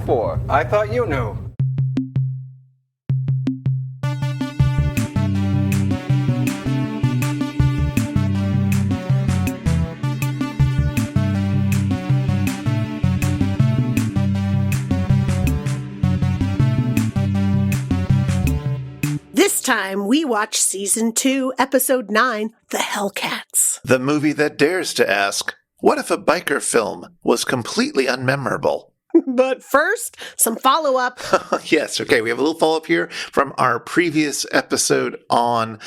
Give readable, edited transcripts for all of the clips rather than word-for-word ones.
for? I thought you knew. This time, we watch Season 2, Episode 9, The Hellcats. The movie that dares to ask, what if a biker film was completely unmemorable? But first, some follow-up. Yes, okay, we have a little follow-up here from our previous episode on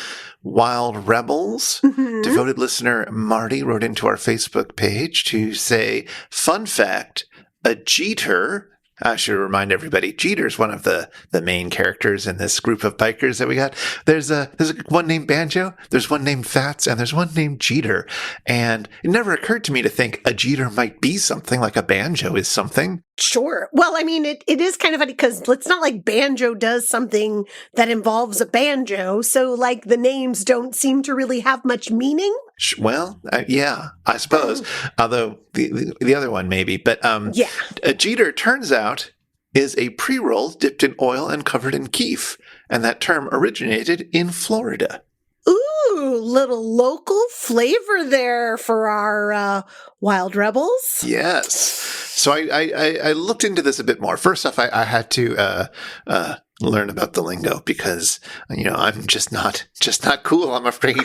Wild Rebels. Mm-hmm. Devoted listener Marty wrote into our Facebook page to say, fun fact, a Jeeter... I should remind everybody, Jeeter's one of the main characters in this group of bikers that we got. There's one named Banjo, there's one named Fats, and there's one named Jeeter. And it never occurred to me to think a Jeeter might be something like a banjo is something. Sure. Well, I mean, it is kind of funny because it's not like Banjo does something that involves a banjo. So, like, the names don't seem to really have much meaning. Well, yeah, I suppose. Although the other one maybe. But yeah. A Jeeter, turns out, is a pre-roll dipped in oil and covered in keef. And that term originated in Florida. Ooh, little local flavor there for our Wild Rebels. Yes. So I looked into this a bit more. First off, I had to learn about the lingo because, I'm just not cool, I'm afraid.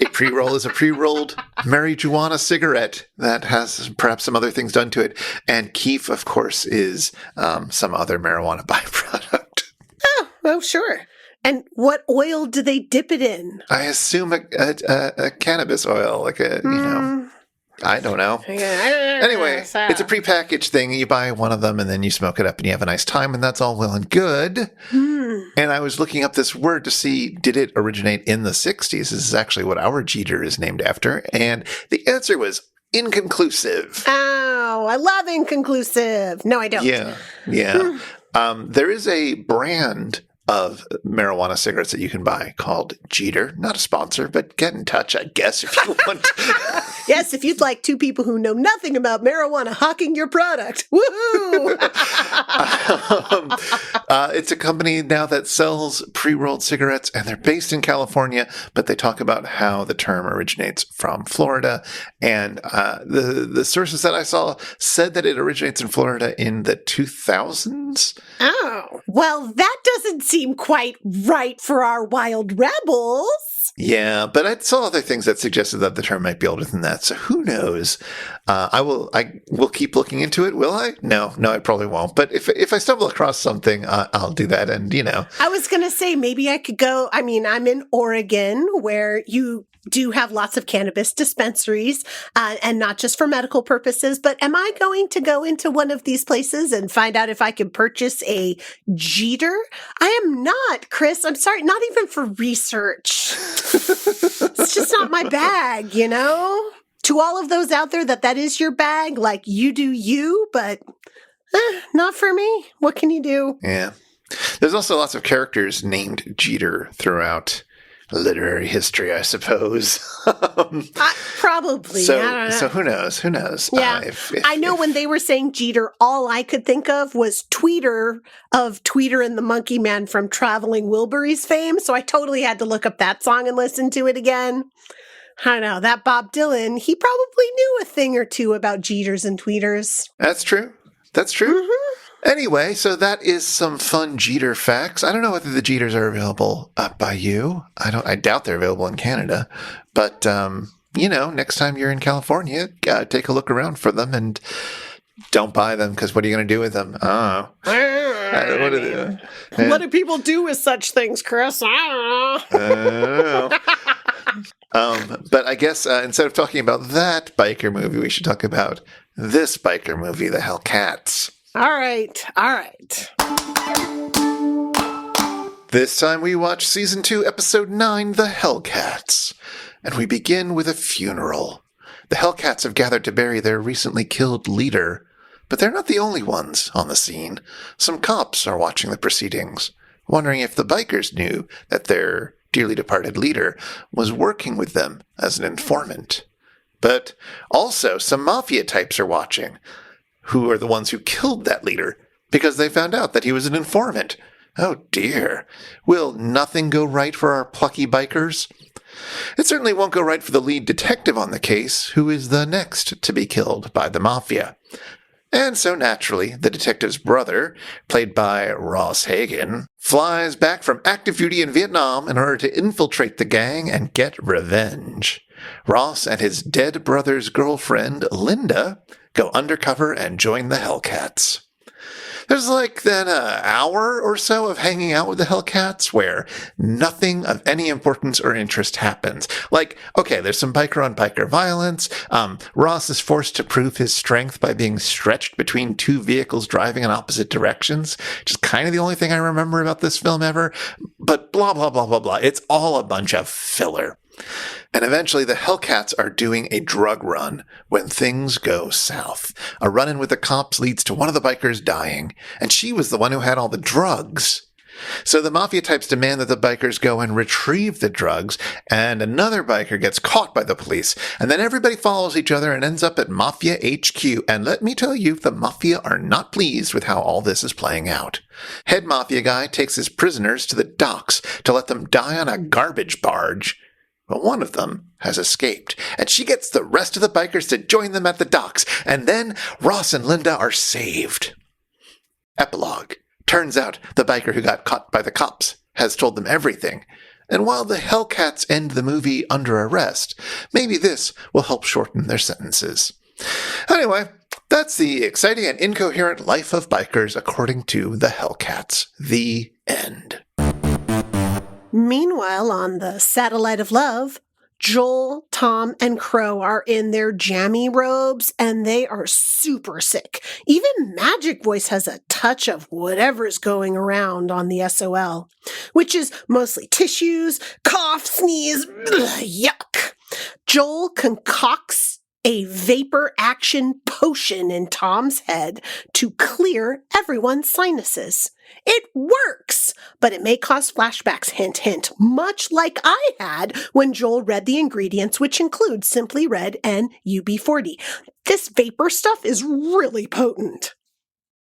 A pre-roll is a pre-rolled marijuana cigarette that has perhaps some other things done to it. And keef, of course, is some other marijuana byproduct. Oh, sure. And what oil do they dip it in? I assume a cannabis oil, like I don't know. Anyway, it's a prepackaged thing. You buy one of them and then you smoke it up and you have a nice time, and that's all well and good. And I was looking up this word to see, did it originate in the 60s? This is actually what our Jeeter is named after. And the answer was inconclusive. Oh, I love inconclusive. No, I don't. Yeah. There is a brand of marijuana cigarettes that you can buy called Jeeter. Not a sponsor, but get in touch, I guess, if you want. Yes, if you'd like two people who know nothing about marijuana hawking your product. Woohoo! It's a company now that sells pre-rolled cigarettes, and they're based in California, but they talk about how the term originates from Florida. And the sources that I saw said that it originates in Florida in the 2000s. Oh, well, that doesn't seem quite right for our Wild Rebels. Yeah, but I saw other things that suggested that the term might be older than that. So who knows? I will keep looking into it. Will I? No, I probably won't. But if I stumble across something, I'll do that. And I was going to say maybe I could go. I mean, I'm in Oregon where you do have lots of cannabis dispensaries, and not just for medical purposes, but am I going to go into one of these places and find out if I can purchase a Jeeter? I am not, Chris. I'm sorry, not even for research. It's just not my bag, To all of those out there that is your bag, like you do you, but not for me. What can you do? Yeah. There's also lots of characters named Jeeter throughout literary history, I suppose. Probably. So who knows? Yeah. I know when they were saying Jeeter, all I could think of was Tweeter of Tweeter and the Monkey Man from Traveling Wilburys fame. So I totally had to look up that song and listen to it again. I know, that Bob Dylan, he probably knew a thing or two about Jeeters and Tweeters. That's true. Mm-hmm. Anyway, so that is some fun Jeeter facts. I don't know whether the Jeters are available by you. I doubt they're available in Canada. But, next time you're in California, take a look around for them and don't buy them, because what are you going to do with them? I don't know. What do people do with such things, Chris? I don't know. But I guess instead of talking about that biker movie, we should talk about this biker movie, The Hellcats. All right. This time we watch Season 2, Episode 9, The Hellcats. And we begin with a funeral. The Hellcats have gathered to bury their recently killed leader. But they're not the only ones on the scene. Some cops are watching the proceedings, wondering if the bikers knew that their dearly departed leader was working with them as an informant. But also some mafia types are watching. who are the ones who killed that leader because they found out that he was an informant. Oh dear. Will nothing go right for our plucky bikers? It certainly won't go right for the lead detective on the case, who is the next to be killed by the mafia. And so naturally, the detective's brother, played by Ross Hagen, flies back from active duty in Vietnam in order to infiltrate the gang and get revenge. Ross and his dead brother's girlfriend, Linda, go undercover and join the Hellcats. There's then an hour or so of hanging out with the Hellcats where nothing of any importance or interest happens. Okay, there's some biker-on-biker violence. Ross is forced to prove his strength by being stretched between two vehicles driving in opposite directions, which is kind of the only thing I remember about this film ever. But blah, blah, blah, blah, blah. It's all a bunch of filler. And eventually the Hellcats are doing a drug run when things go south. A run-in with the cops leads to one of the bikers dying, and she was the one who had all the drugs. So the mafia types demand that the bikers go and retrieve the drugs, and another biker gets caught by the police, and then everybody follows each other and ends up at Mafia HQ, and let me tell you, the mafia are not pleased with how all this is playing out. Head mafia guy takes his prisoners to the docks to let them die on a garbage barge. But one of them has escaped, and she gets the rest of the bikers to join them at the docks, and then Ross and Linda are saved. Epilogue. Turns out the biker who got caught by the cops has told them everything, and while the Hellcats end the movie under arrest, maybe this will help shorten their sentences. Anyway, that's the exciting and incoherent life of bikers according to the Hellcats. The end. Meanwhile, on the Satellite of Love, Joel, Tom, and Crow are in their jammy robes, and they are super sick. Even Magic Voice has a touch of whatever's going around on the SOL, which is mostly tissues, cough, sneeze, yuck. Joel concocts a vapor action potion in Tom's head to clear everyone's sinuses. It works, but it may cause flashbacks, hint, hint, much like I had when Joel read the ingredients, which include Simply Red and UB40. This vapor stuff is really potent.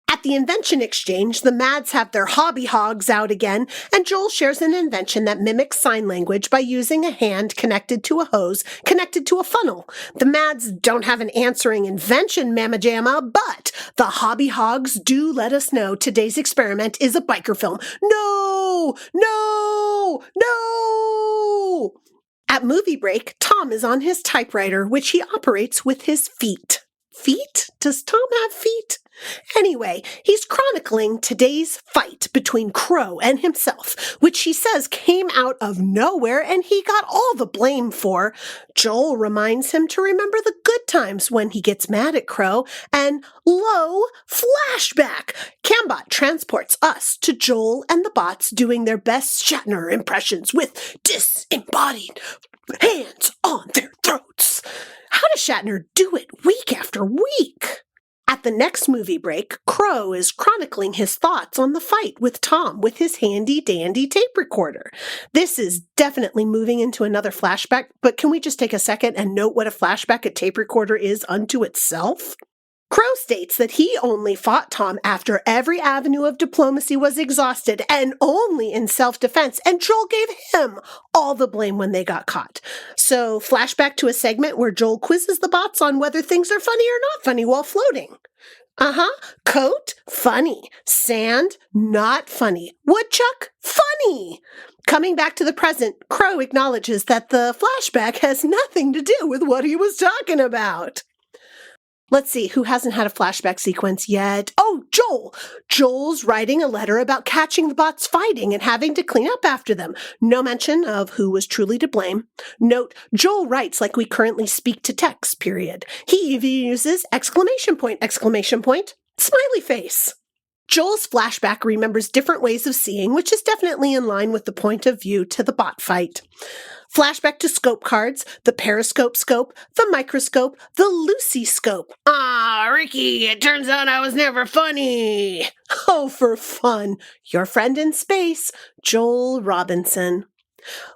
At the invention exchange, the Mads have their hobby hogs out again, and Joel shares an invention that mimics sign language by using a hand connected to a hose connected to a funnel. The Mads don't have an answering invention, Mamma Jamma, but the hobby hogs do let us know today's experiment is a biker film. No! No! No! At movie break, Tom is on his typewriter, which he operates with his feet. Feet? Does Tom have feet? Anyway, he's chronicling today's fight between Crow and himself, which he says came out of nowhere and he got all the blame for. Joel reminds him to remember the good times when he gets mad at Crow, and lo, flashback! Cambot transports us to Joel and the bots doing their best Shatner impressions with disembodied hands on their throats. How does Shatner do it week after week? At the next movie break, Crow is chronicling his thoughts on the fight with Tom with his handy-dandy tape recorder. This is definitely moving into another flashback, but can we just take a second and note what a flashback a tape recorder is unto itself? Crow states that he only fought Tom after every avenue of diplomacy was exhausted and only in self-defense, and Joel gave him all the blame when they got caught. So, flashback to a segment where Joel quizzes the bots on whether things are funny or not funny while floating. Coat? Funny. Sand? Not funny. Woodchuck? Funny. Coming back to the present, Crow acknowledges that the flashback has nothing to do with what he was talking about. Let's see, who hasn't had a flashback sequence yet? Oh, Joel! Joel's writing a letter about catching the bots fighting and having to clean up after them. No mention of who was truly to blame. Note, Joel writes like we currently speak to text, period. He even uses exclamation point, smiley face. Joel's flashback remembers different ways of seeing, which is definitely in line with the point of view to the bot fight. Flashback to scope cards, the periscope scope, the microscope, the Lucy scope. Ah, Ricky, it turns out I was never funny. Oh, for fun. Your friend in space, Joel Robinson.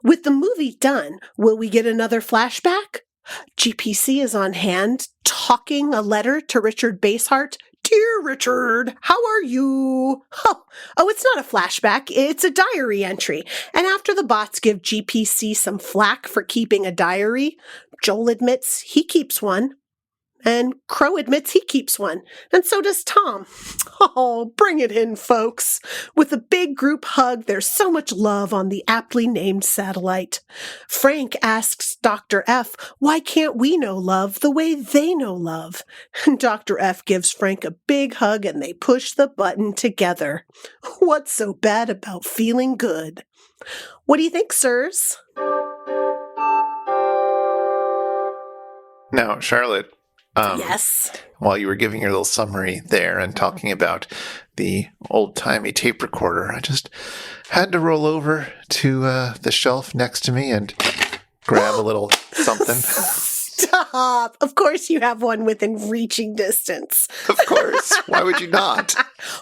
With the movie done, will we get another flashback? GPC is on hand, talking a letter to Richard Basehart Dear Richard, how are you? Oh, it's not a flashback. It's a diary entry. And after the bots give GPC some flack for keeping a diary, Joel admits he keeps one. And Crow admits he keeps one. And so does Tom. Oh, bring it in, folks. With a big group hug, there's so much love on the aptly named satellite. Frank asks Dr. F, why can't we know love the way they know love? And Dr. F gives Frank a big hug and they push the button together. What's so bad about feeling good? What do you think, sirs? Now, Charlotte, Yes. while you were giving your little summary there and talking about the old-timey tape recorder, I just had to roll over to the shelf next to me and grab a little something. Stop. Of course you have one within reaching distance. Of course. Why would you not?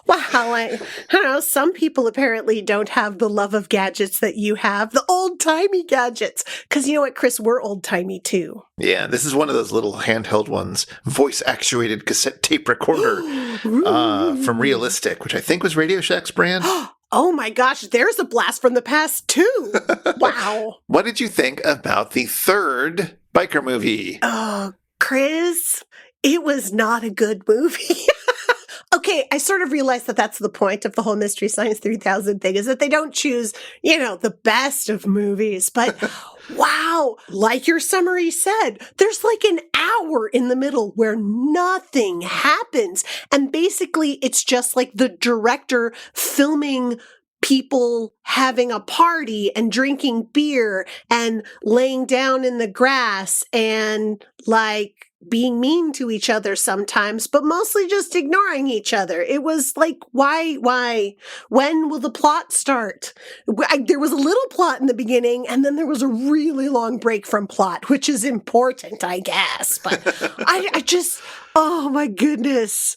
Wow. I don't know. Some people apparently don't have the love of gadgets that you have. The old-timey gadgets. Because you know what, Chris? We're old-timey too. Yeah, this is one of those little handheld ones. Voice-actuated cassette tape recorder from Realistic, which I think was Radio Shack's brand. Oh my gosh, there's a blast from the past too. Wow. What did you think about the third biker movie? Oh, Chris, it was not a good movie. Okay, I sort of realized that that's the point of the whole Mystery Science 3000 thing, is that they don't choose, the best of movies. But wow, like your summary said, there's like an hour in the middle where nothing happens. And basically, it's just like the director filming people having a party and drinking beer and laying down in the grass and like being mean to each other sometimes, but mostly just ignoring each other. It was like, why? When will the plot start? There was a little plot in the beginning, and then there was a really long break from plot, which is important, I guess. But I just, oh my goodness.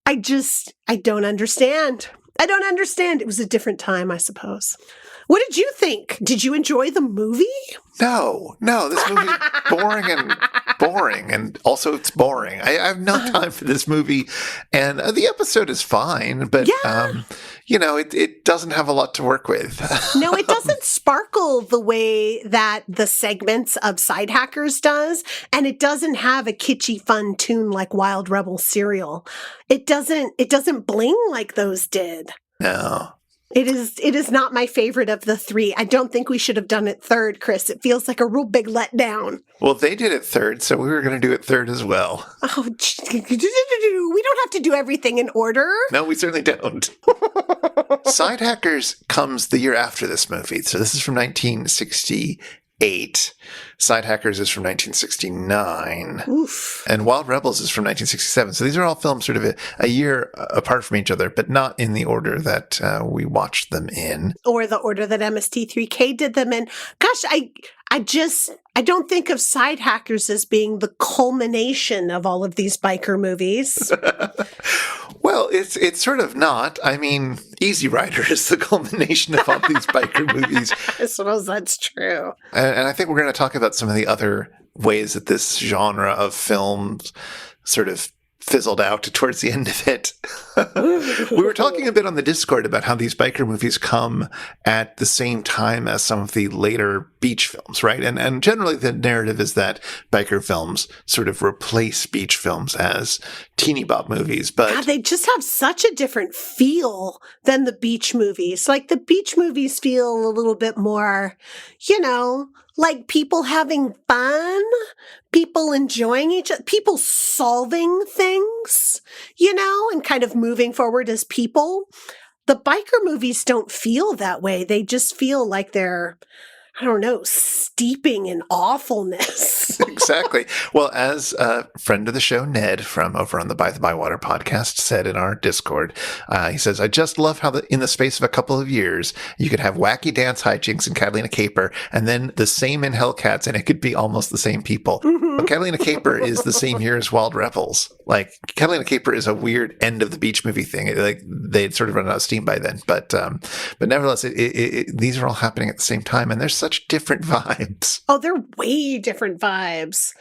I don't understand. I don't understand. It was a different time, I suppose. What did you think? Did you enjoy the movie? No, this movie's boring, and also it's boring. I have no time for this movie, and the episode is fine, but it doesn't have a lot to work with. No, it doesn't sparkle the way that the segments of Side Hackers does, and it doesn't have a kitschy, fun tune like Wild Rebel Cereal. It doesn't bling like those did. No. It is not my favorite of the three. I don't think we should have done it third, Chris. It feels like a real big letdown. Well, they did it third, so we were going to do it third as well. Oh, we don't have to do everything in order. No, we certainly don't. Side Hackers comes the year after this movie. So this is from 1968. Side Hackers is from 1969. Oof. And Wild Rebels is from 1967. So these are all films sort of a year apart from each other, but not in the order that we watched them in. Or the order that MST3K did them in. Gosh, I don't think of Side Hackers as being the culmination of all of these biker movies. Well, it's sort of not. I mean, Easy Rider is the culmination of all these biker movies. I suppose that's true. And I think we're going to talk about some of the other ways that this genre of films sort of fizzled out towards the end of it. We were talking a bit on the Discord about how these biker movies come at the same time as some of the later beach films, right? And generally the narrative is that biker films sort of replace beach films as teeny bop movies. But God, they just have such a different feel than the beach movies. Like the beach movies feel a little bit more, like people having fun, people enjoying each other, people solving things, and kind of moving forward as people. The biker movies don't feel that way. They just feel like they're, I don't know, steeping in awfulness. Exactly. Well, as a friend of the show, Ned, from over on the By the Bywater podcast, said in our Discord, he says, I just love how in the space of a couple of years, you could have wacky dance hijinks in Catalina Caper, and then the same in Hellcats, and it could be almost the same people. Mm-hmm. But Catalina Caper is the same year as Wild Rebels. Like, Catalina Caper is a weird end of the beach movie thing. They'd sort of run out of steam by then. But nevertheless, these are all happening at the same time, and there's such different vibes. Oh, they're way different vibes.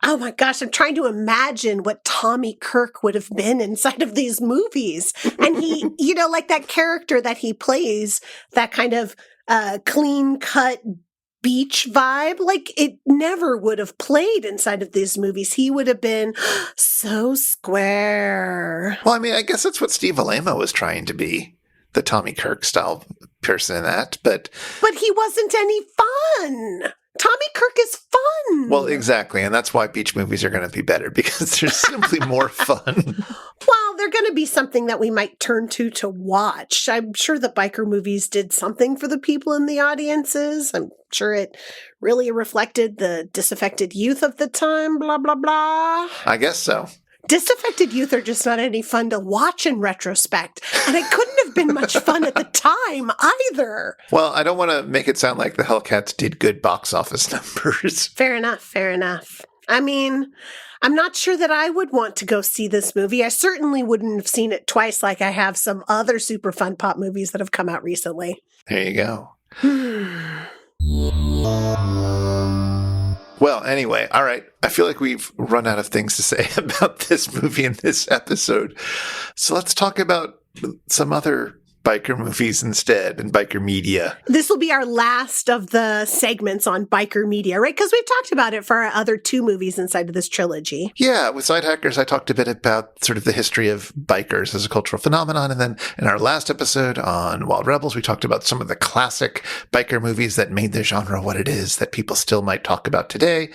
Oh my gosh, I'm trying to imagine what Tommy Kirk would have been inside of these movies. And he, like that character that he plays, that kind of clean cut beach vibe, like it never would have played inside of these movies. He would have been so square. Well, I mean, I guess that's what Steve Alamo was trying to be, the Tommy Kirk style person in that, but he wasn't any fun. Tommy Kirk is fun. Well, exactly. And that's why beach movies are going to be better, because they're simply more fun. Well, they're going to be something that we might turn to watch. I'm sure the biker movies did something for the people in the audiences. I'm sure it really reflected the disaffected youth of the time, blah, blah, blah. I guess so. Disaffected youth are just not any fun to watch in retrospect. And it couldn't have been much fun at the time either. Well, I don't want to make it sound like the Hellcats did good box office numbers. Fair enough. I mean, I'm not sure that I would want to go see this movie. I certainly wouldn't have seen it twice like I have some other super fun pop movies that have come out recently. There you go. Well, anyway, all right. I feel like we've run out of things to say about this movie in this episode. So let's talk about some other biker movies instead, and biker media. This will be our last of the segments on biker media, right? Because we've talked about it for our other two movies inside of this trilogy. Yeah, with Side Hackers, I talked a bit about sort of the history of bikers as a cultural phenomenon. And then in our last episode on Wild Rebels, we talked about some of the classic biker movies that made the genre what it is that people still might talk about today.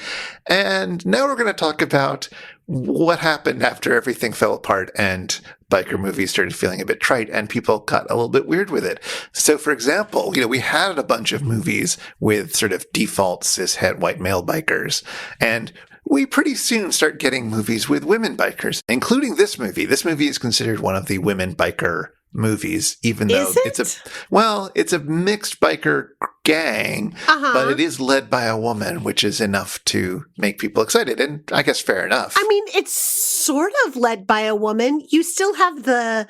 And now we're going to talk about what happened after everything fell apart and biker movies started feeling a bit trite and people got a little bit weird with it. So, for example, we had a bunch of movies with sort of default cishet white male bikers, and we pretty soon start getting movies with women bikers, including this movie. This movie is considered one of the women biker movies, even though it's a mixed biker gang, but it is led by a woman, which is enough to make people excited. And I guess fair enough. I mean, it's sort of led by a woman. You still have the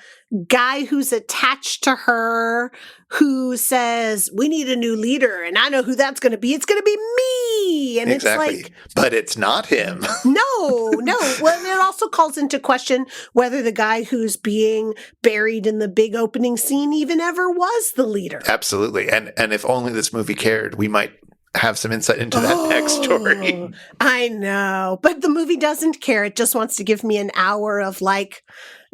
guy who's attached to her who says, we need a new leader. And I know who that's going to be. It's going to be me. And exactly. It's like, but it's not him. No. Well, it also calls into question whether the guy who's being buried in the big opening scene even ever was the leader. Absolutely. And if only this movie cared, we might have some insight into that backstory. I know. But the movie doesn't care. It just wants to give me an hour of like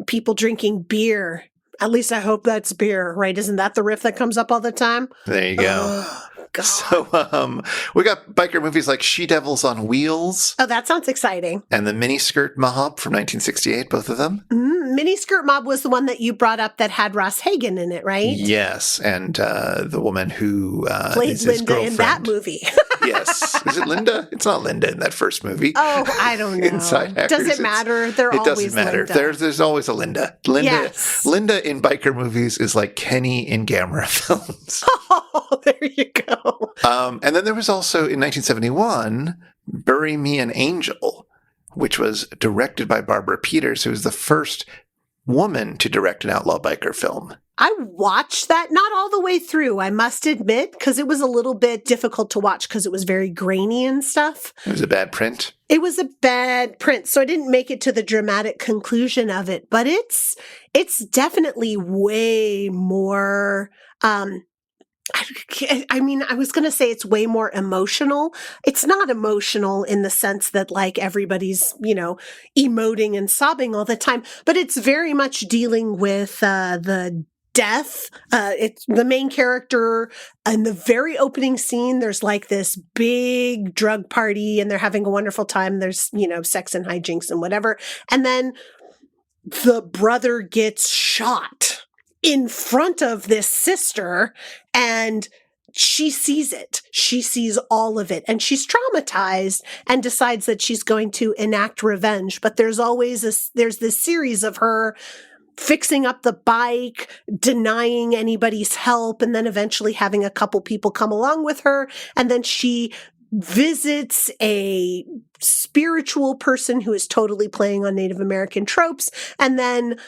people drinking beer. At least I hope that's beer, right? Isn't that the riff that comes up all the time? There you go. God. So we got biker movies like She-Devils on Wheels. Oh, that sounds exciting. And the Miniskirt Mob from 1968, both of them. Miniskirt Mob was the one that you brought up that had Ross Hagen in it, right? Yes, and the woman who played is his Linda girlfriend. in that movie. Yes. Is it Linda? It's not Linda in that first movie. Oh, I don't know. Inside Hackers, does it matter? It doesn't matter. Linda. There's always a Linda. Linda in biker movies is like Kenny in Gamera films. Oh, there you go. And then there was also in 1971, Bury Me an Angel, which was directed by Barbara Peters, who was the first woman to direct an outlaw biker film. I watched that, not all the way through, I must admit, because it was a little bit difficult to watch because it was very grainy and stuff. It was a bad print. It was a bad print, so I didn't make it to the dramatic conclusion of it. But it's definitely way more. I mean, I was going to say it's way more emotional. It's not emotional in the sense that like everybody's, emoting and sobbing all the time, but it's very much dealing with the death. It's the main character in the very opening scene. There's like this big drug party and they're having a wonderful time. There's, sex and hijinks and whatever. And then the brother gets shot in front of this sister, and she sees it. She sees all of it, and she's traumatized and decides that she's going to enact revenge. But there's this series of her fixing up the bike, denying anybody's help, and then eventually having a couple people come along with her. And then she visits a spiritual person who is totally playing on Native American tropes, and then,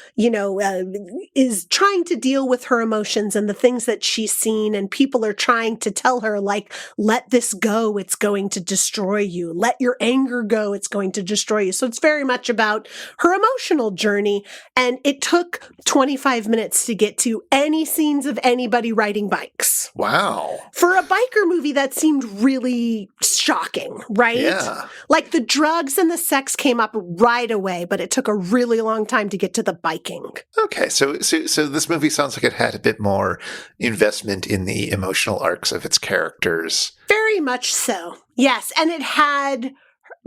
is trying to deal with her emotions and the things that she's seen, and people are trying to tell her, like, let this go, it's going to destroy you. Let your anger go, it's going to destroy you. So it's very much about her emotional journey, and it took 25 minutes to get to any scenes of anybody riding bikes. Wow. For a biker movie, that seemed really shocking, right? Yeah. Like the drugs and the sex came up right away, but it took a really long time to get to the biking. Okay, so this movie sounds like it had a bit more investment in the emotional arcs of its characters. Very much so. Yes, and it had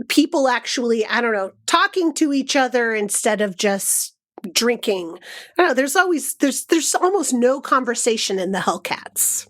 people actually, I don't know, talking to each other instead of just drinking. I don't know, there's almost no conversation in the Hellcats.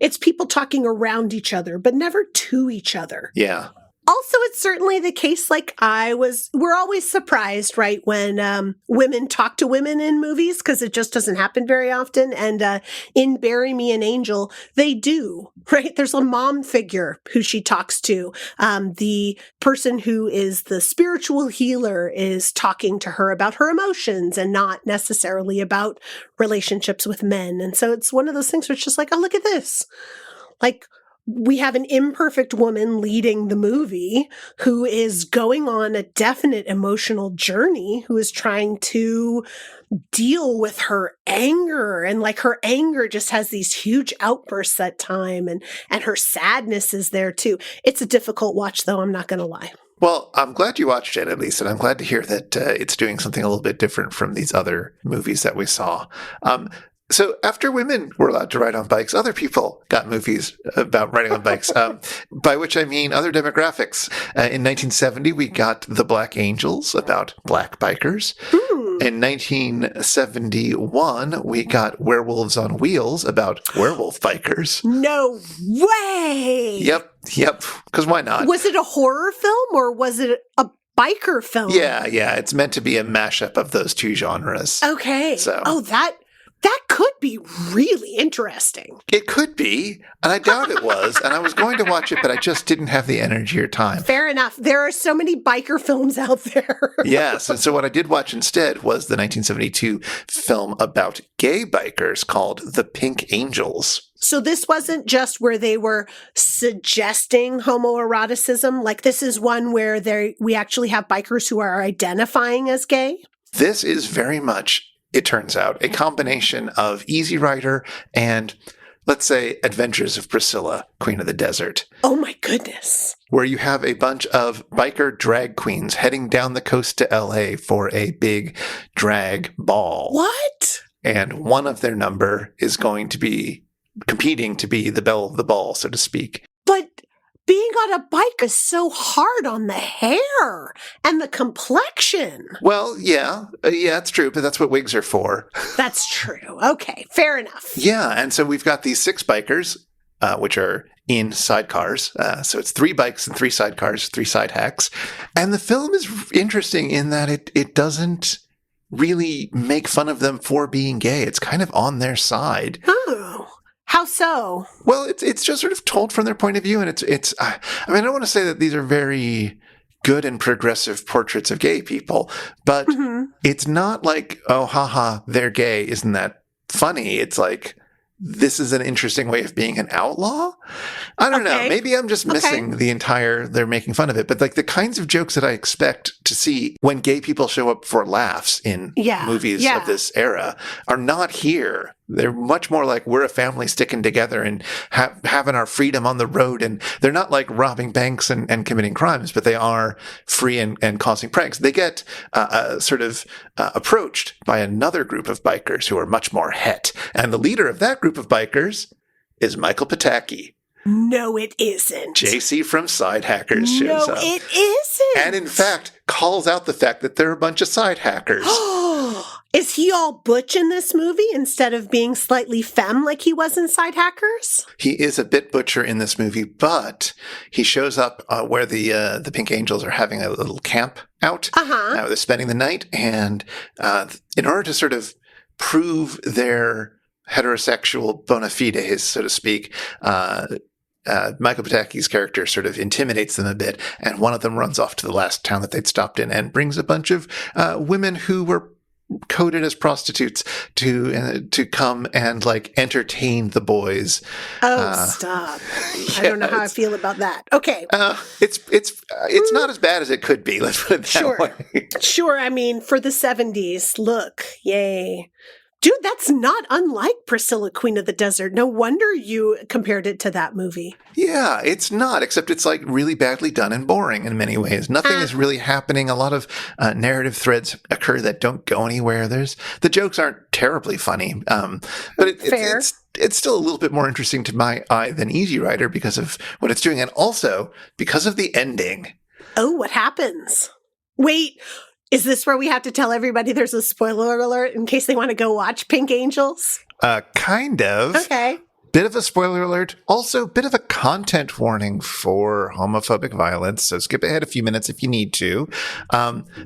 It's people talking around each other, but never to each other. Yeah. Also, it's certainly the case, we're always surprised, right, when women talk to women in movies, because it just doesn't happen very often. And in Bury Me an Angel, they do, right? There's a mom figure who she talks to. The person who is the spiritual healer is talking to her about her emotions and not necessarily about relationships with men. And so it's one of those things where it's just like, oh, look at this. Like, we have an imperfect woman leading the movie who is going on a definite emotional journey, who is trying to deal with her anger. And like her anger just has these huge outbursts at time, and her sadness is there too. It's a difficult watch, though, I'm not going to lie. Well, I'm glad you watched it, at least, and I'm glad to hear that it's doing something a little bit different from these other movies that we saw. So after women were allowed to ride on bikes, other people got movies about riding on bikes, by which I mean other demographics. In 1970, we got The Black Angels, about black bikers. In 1971, we got Werewolves on Wheels, about werewolf bikers. No way! Yep, because why not? Was it a horror film or was it a biker film? Yeah, it's meant to be a mashup of those two genres. Okay. So. That could be really interesting. It could be, and I doubt it was, and I was going to watch it, but I just didn't have the energy or time. Fair enough. There are so many biker films out there. Yes, and so what I did watch instead was the 1972 film about gay bikers called The Pink Angels. So this wasn't just where they were suggesting homoeroticism. Like, this is one where we actually have bikers who are identifying as gay? This is very much, it turns out, a combination of Easy Rider and, let's say, Adventures of Priscilla, Queen of the Desert. Oh my goodness. Where you have a bunch of biker drag queens heading down the coast to LA for a big drag ball. What? And one of their number is going to be competing to be the belle of the ball, so to speak. But being on a bike is so hard on the hair and the complexion. Well, yeah, it's true, but that's what wigs are for. That's true. Okay, fair enough. Yeah, and so we've got these 6 bikers, which are in sidecars. So it's 3 bikes and 3 sidecars, 3 side hacks. And the film is interesting in that it doesn't really make fun of them for being gay. It's kind of on their side. Oh. How so? Well, it's just sort of told from their point of view, and it's. I mean, I don't want to say that these are very good and progressive portraits of gay people, but it's not like, oh, haha, they're gay. Isn't that funny? It's like, this is an interesting way of being an outlaw. I don't know. Maybe I'm just missing the entire, they're making fun of it. But like the kinds of jokes that I expect to see when gay people show up for laughs in movies of this era are not here. They're much more like, we're a family sticking together and having our freedom on the road. And they're not like robbing banks and committing crimes, but they are free and causing pranks. They get approached by another group of bikers who are much more het. And the leader of that group of bikers is Michael Pataki. No, it isn't. JC from Side Hackers shows up. No, it isn't. And in fact, calls out the fact that they're a bunch of side hackers. Is he all butch in this movie instead of being slightly femme like he was in Side Hackers? He is a bit butcher in this movie, but he shows up where the Pink Angels are having a little camp out. They're spending the night, and in order to sort of prove their heterosexual bona fides, so to speak, Michael Pataki's character sort of intimidates them a bit, and one of them runs off to the last town that they'd stopped in and brings a bunch of women who were coded as prostitutes to come and like entertain the boys. Stop! I don't know how I feel about that. Okay, it's not as bad as it could be. Let's put it that way. Sure. I mean, for the 70s, look, yay. Dude, that's not unlike Priscilla, Queen of the Desert. No wonder you compared it to that movie. Yeah, it's not, except it's like really badly done and boring in many ways. Nothing is really happening. A lot of narrative threads occur that don't go anywhere. The jokes aren't terribly funny, but it's still a little bit more interesting to my eye than Easy Rider because of what it's doing, and also because of the ending. Oh, what happens? Wait. Is this where we have to tell everybody there's a spoiler alert in case they want to go watch Pink Angels? Kind of. Okay. Bit of a spoiler alert. Also, bit of a content warning for homophobic violence. So skip ahead a few minutes if you need to.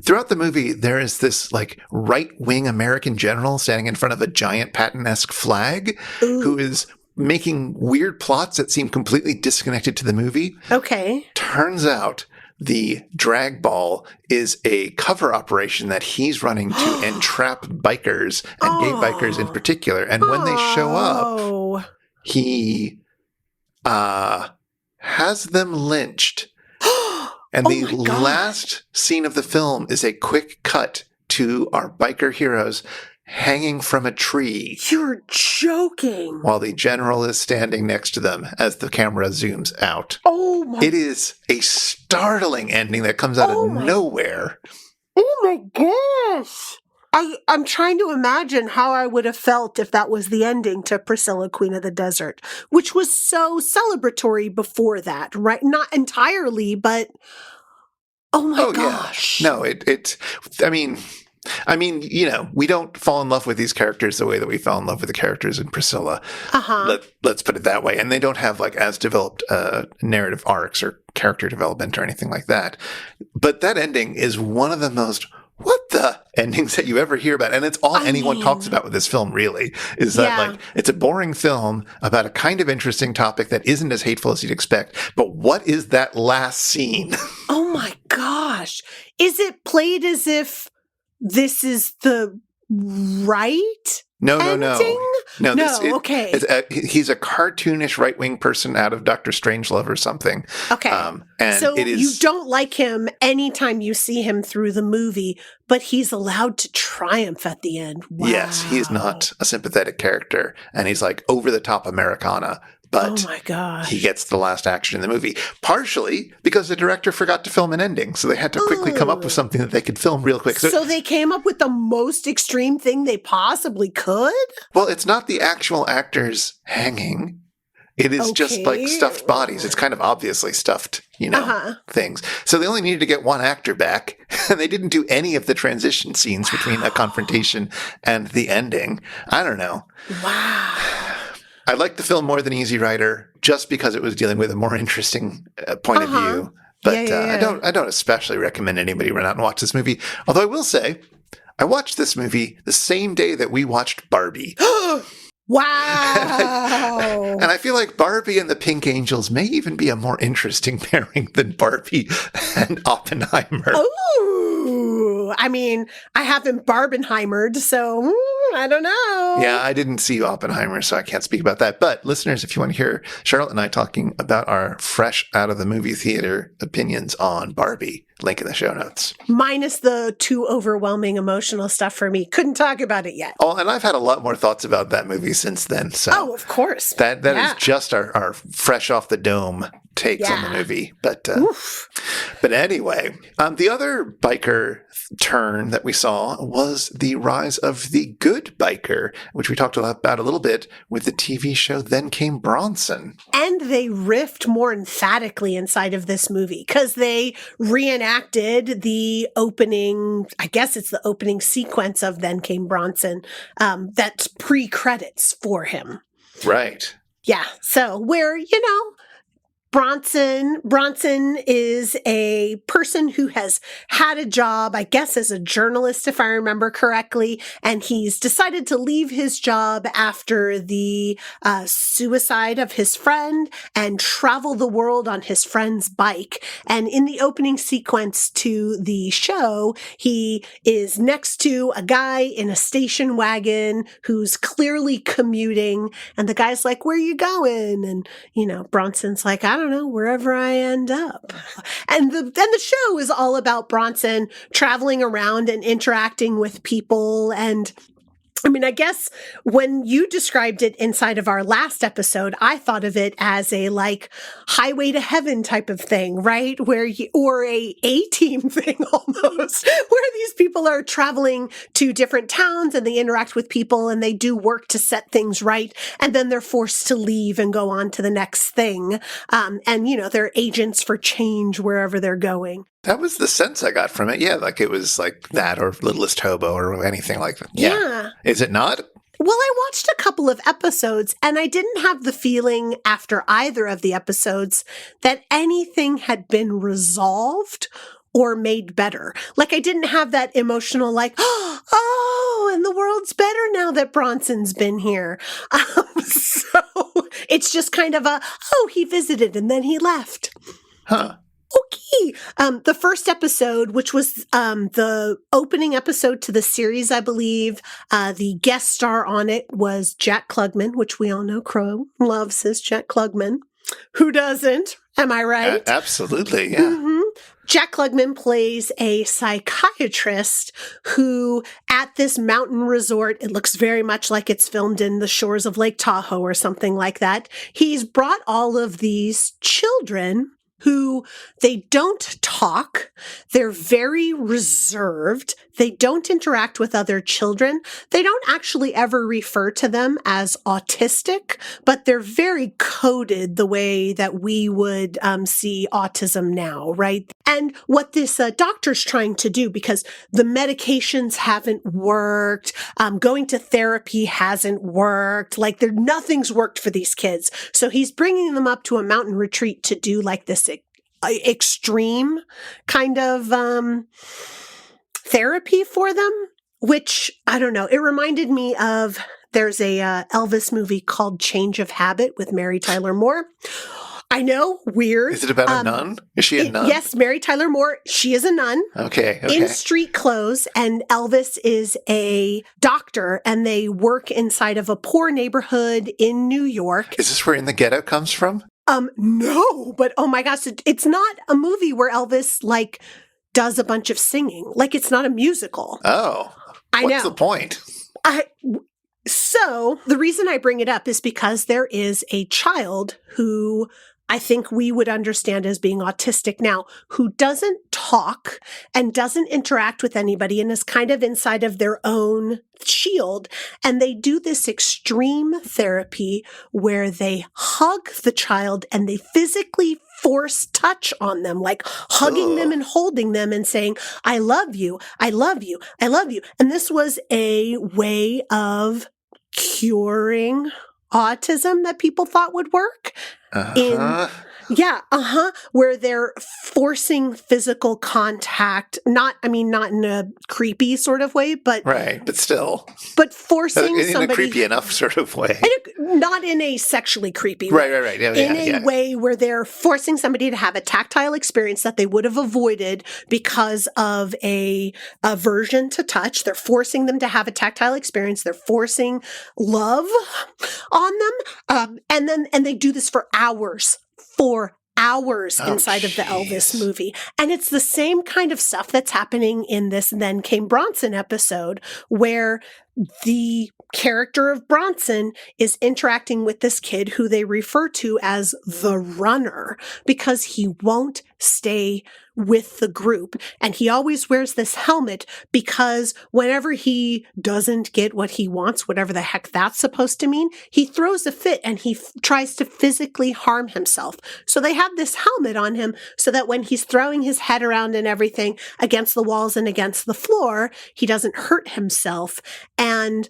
Throughout the movie, there is this like right-wing American general standing in front of a giant Patton-esque flag who is making weird plots that seem completely disconnected to the movie. Okay. Turns out the drag ball is a cover operation that he's running to entrap bikers and gay bikers in particular. And when they show up, he has them lynched. And the last scene of the film is a quick cut to our biker heroes hanging from a tree. You're joking. While the general is standing next to them as the camera zooms out. Oh my. It is a startling ending that comes out of nowhere. Oh my gosh. I'm trying to imagine how I would have felt if that was the ending to Priscilla, Queen of the Desert, which was so celebratory before that, right? Not entirely, but oh my gosh. Yeah. No, I mean, you know, we don't fall in love with these characters the way that we fell in love with the characters in Priscilla. Let's put it that way. And they don't have like as developed narrative arcs or character development or anything like that. But that ending is one of the most what the endings that you ever hear about. And it's all anyone talks about with this film, really, is that like it's a boring film about a kind of interesting topic that isn't as hateful as you'd expect. But what is that last scene? Oh my gosh. Is it played as if this is the right ending? No. Okay. He's a cartoonish right-wing person out of Dr. Strangelove or something. Okay. And so it is, you don't like him anytime you see him through the movie, but he's allowed to triumph at the end. Wow. Yes, he's not a sympathetic character, and he's like over-the-top Americana. But oh my gosh. He gets the last action in the movie, partially because the director forgot to film an ending. So they had to quickly come up with something that they could film real quick. So they came up with the most extreme thing they possibly could? Well, it's not the actual actors hanging. It is just like stuffed bodies. It's kind of obviously stuffed, things. So they only needed to get one actor back, and they didn't do any of the transition scenes between a confrontation and the ending. I don't know. Wow. I like the film more than Easy Rider just because it was dealing with a more interesting point of view. But I don't especially recommend anybody run out and watch this movie. Although I will say, I watched this movie the same day that we watched Barbie. Wow. And I feel like Barbie and the Pink Angels may even be a more interesting pairing than Barbie and Oppenheimer. Ooh. I mean, I haven't Barbenheimered, so I don't know. Yeah, I didn't see Oppenheimer, so I can't speak about that. But listeners, if you want to hear Charlotte and I talking about our fresh out of the movie theater opinions on Barbie, link in the show notes. Minus the too overwhelming emotional stuff for me. Couldn't talk about it yet. Oh, and I've had a lot more thoughts about that movie since then. So of course. That is just our fresh off the dome takes on the movie. But anyway, the other biker turn that we saw was the rise of the good biker, which we talked about a little bit with the TV show Then Came Bronson. And they riffed more emphatically inside of this movie because they reenacted the opening, I guess it's the opening sequence of Then Came Bronson, that's pre-credits for him. Right. Yeah. So where, Bronson is a person who has had a job, I guess, as a journalist, if I remember correctly, and he's decided to leave his job after the suicide of his friend and travel the world on his friend's bike. And in the opening sequence to the show, he is next to a guy in a station wagon who's clearly commuting, and the guy's like, "Where are you going?" And, Bronson's like, "I don't know, wherever I end up." And the show is all about Bronson traveling around and interacting with people. And I guess when you described it inside of our last episode, I thought of it as a highway to heaven type of thing, right? Or a A-team thing almost, where these people are traveling to different towns and they interact with people and they do work to set things right. And then they're forced to leave and go on to the next thing. They're agents for change wherever they're going. That was the sense I got from it. Yeah, it was like that or Littlest Hobo or anything like that. Yeah. Is it not? Well, I watched a couple of episodes and I didn't have the feeling after either of the episodes that anything had been resolved or made better. I didn't have that emotional oh, and the world's better now that Bronson's been here. So it's just kind of he visited and then he left. Huh. Okay. The first episode, which was the opening episode to the series, I believe, the guest star on it was Jack Klugman, which we all know Crow loves his Jack Klugman. Who doesn't? Am I right? Absolutely, yeah. Mm-hmm. Jack Klugman plays a psychiatrist who, at this mountain resort, it looks very much like it's filmed in the shores of Lake Tahoe or something like that. He's brought all of these children who they don't talk, they're very reserved, they don't interact with other children, they don't actually ever refer to them as autistic, but they're very coded the way that we would see autism now, right? And what this doctor's trying to do, because the medications haven't worked, going to therapy hasn't worked, nothing's worked for these kids. So he's bringing them up to a mountain retreat to do this extreme kind of therapy for them, which, I don't know, it reminded me of, there's a Elvis movie called Change of Habit with Mary Tyler Moore. I know, weird. Is it about a nun? Is she a nun? Yes, Mary Tyler Moore. She is a nun. Okay. In street clothes, and Elvis is a doctor, and they work inside of a poor neighborhood in New York. Is this where In the Ghetto comes from? No, but oh my gosh, it's not a movie where Elvis does a bunch of singing. It's not a musical. Oh, what's the point? So the reason I bring it up is because there is a child who I think we would understand as being autistic now, who doesn't talk and doesn't interact with anybody and is kind of inside of their own shield. And they do this extreme therapy where they hug the child and they physically force touch on them, hugging them and holding them and saying, "I love you, I love you, I love you." And this was a way of curing autism that people thought would work. Where they're forcing physical contact, not in a creepy sort of way, but right, but still, but forcing in somebody a creepy enough sort of way, not in a sexually creepy way, right, in a way where they're forcing somebody to have a tactile experience that they would have avoided because of a aversion to touch. They're forcing them to have a tactile experience. They're forcing love on them, and they do this for hours. Inside of the Elvis movie. And it's the same kind of stuff that's happening in this Then Came Bronson episode, where the character of Bronson is interacting with this kid who they refer to as the runner because he won't stay with the group. And he always wears this helmet because whenever he doesn't get what he wants, whatever the heck that's supposed to mean, he throws a fit and he tries to physically harm himself. So they have this helmet on him so that when he's throwing his head around and everything against the walls and against the floor, he doesn't hurt himself. And,